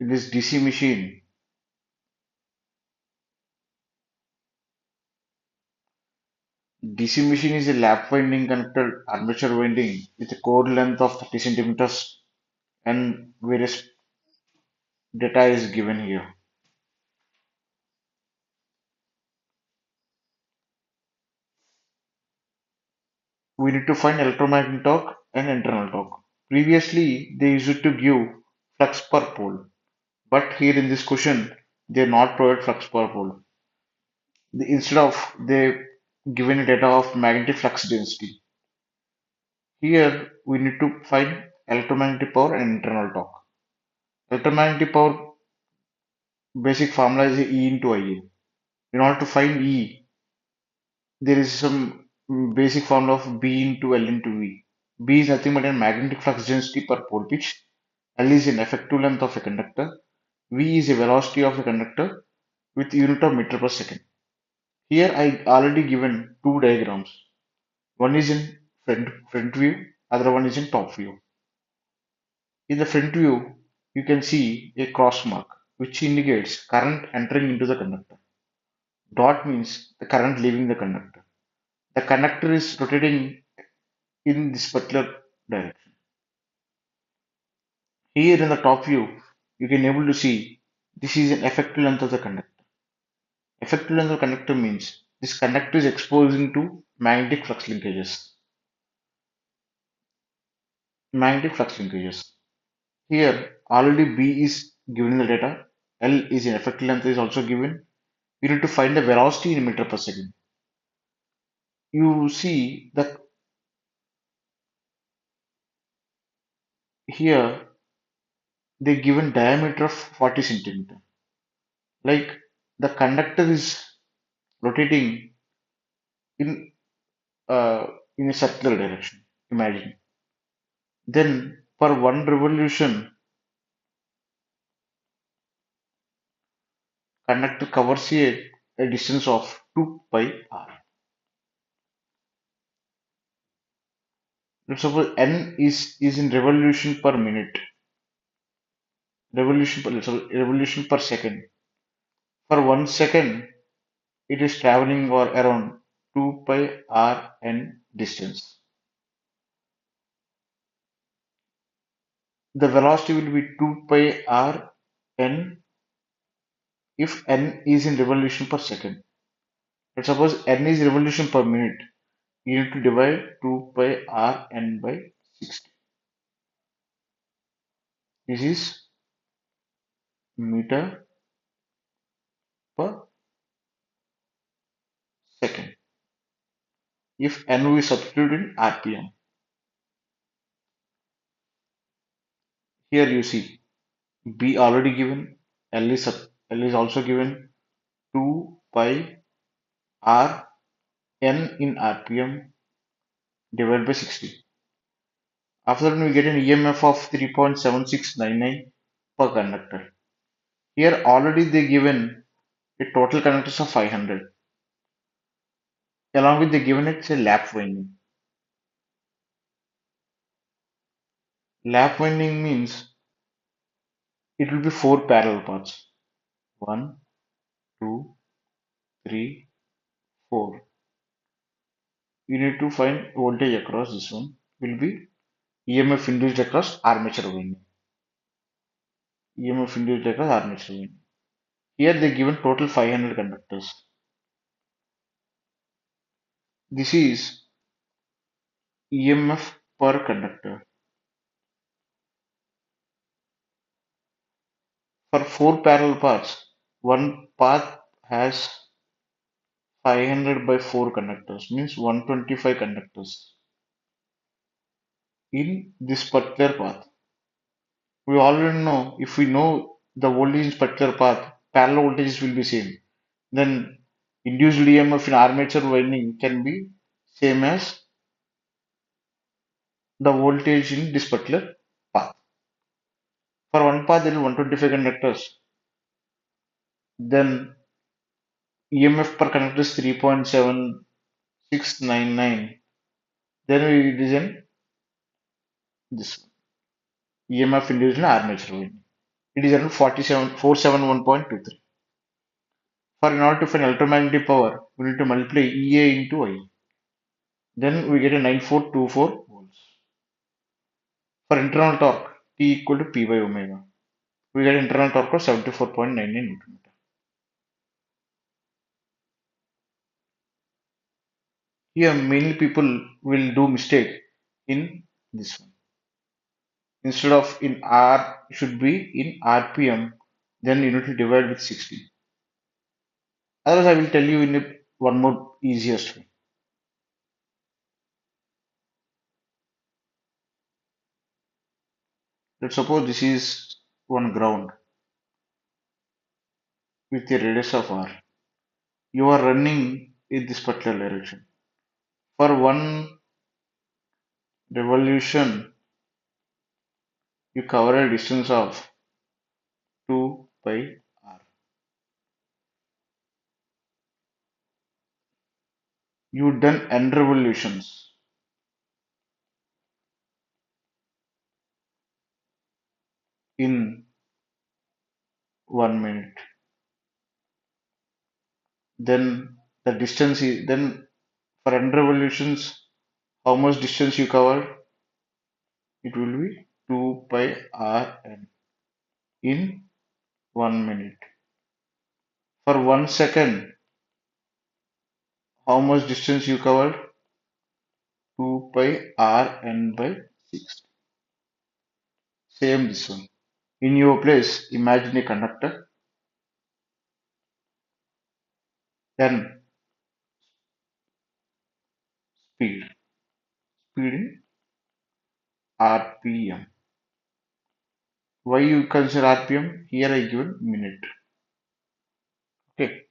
in this DC machine, DC machine is a lap winding connected armature winding with a core length of 30 centimeters and various data is given here. We need to find electromagnetic torque and internal torque. Previously, they used to give flux per pole, but here in this question, they not provide flux per pole. Instead of they given a data of magnetic flux density. Here we need to find electromagnetic power and internal torque. Electromagnetic power basic formula is E into IA. In order to find E, there is some basic formula of B into L into V. B is nothing but a magnetic flux density per pole pitch. L is an effective length of a conductor. V is a velocity of a conductor with unit of meter per second. Here I already given two diagrams. One is in front view, other one is in top view. In the front view, you can see a cross mark which indicates current entering into the conductor. Dot means the current leaving the conductor. The conductor is rotating in this particular direction. Here in the top view, you can able to see this is an effective length of the conductor. Effective length of the conductor means this conductor is exposing to magnetic flux linkages. Magnetic flux linkages. Here already B is given in the data. L is an effective length is also given. You need to find the velocity in meter per second. You see that here they given diameter of 40 centimeter. Like the conductor is rotating in in a circular direction. Imagine. Then per one revolution, conductor covers a distance of 2 pi r. Let's suppose n is in revolution per minute, revolution per second. For 1 second, it is traveling or around 2 pi r n distance. The velocity will be 2 pi r n if n is in revolution per second. Let's suppose n is revolution per minute. You need to divide 2 pi r n by 60. This is meter per second. If n we substitute in rpm, here you see b already given, L is also given 2 pi r n in rpm divided by 60. After that we get an EMF of 3.7699 per conductor. Here already they given a total conductors of 500. Along with they given it a lap winding. Lap winding means it will be four parallel paths. One, two, three, four. You need to find voltage across this one will be EMF induced across armature winding. EMF induced across armature winding. Here they given total 500 conductors. This is EMF per conductor. For four parallel paths, one path has 500 by 4 conductors, means 125 conductors in this particular path. We already know if we know the voltage in particular path, parallel voltages will be same. Then induced EMF in armature winding can be same as the voltage in this particular path. For one path there is 125 conductors. Then EMF per conductor is 3.7699. Then we design this one. EMF induced in armature winding. It is around 471.23. For in order to find electromagnetic power, we need to multiply EA into I. Then we get a 9424 volts. For internal torque, T equal to P by omega. We get internal torque of 74.99 Newton meter. Here, mainly people will do mistake in this one. Instead of in R, should be in RPM, then you need to divide with 60. Otherwise, I will tell you in one more easiest way. Let's suppose this is one ground with a radius of R. You are running in this particular direction. For one revolution, you cover a distance of 2 pi r. You done n revolutions in 1 minute. Then the distance is then for n revolutions, how much distance you covered? It will be 2 pi r n in 1 minute. For 1 second, how much distance you covered? 2 pi r n by 6. Same this one. In your place, imagine a conductor, then speed. Speed in RPM. Why you consider RPM? Here I given minute. Okay.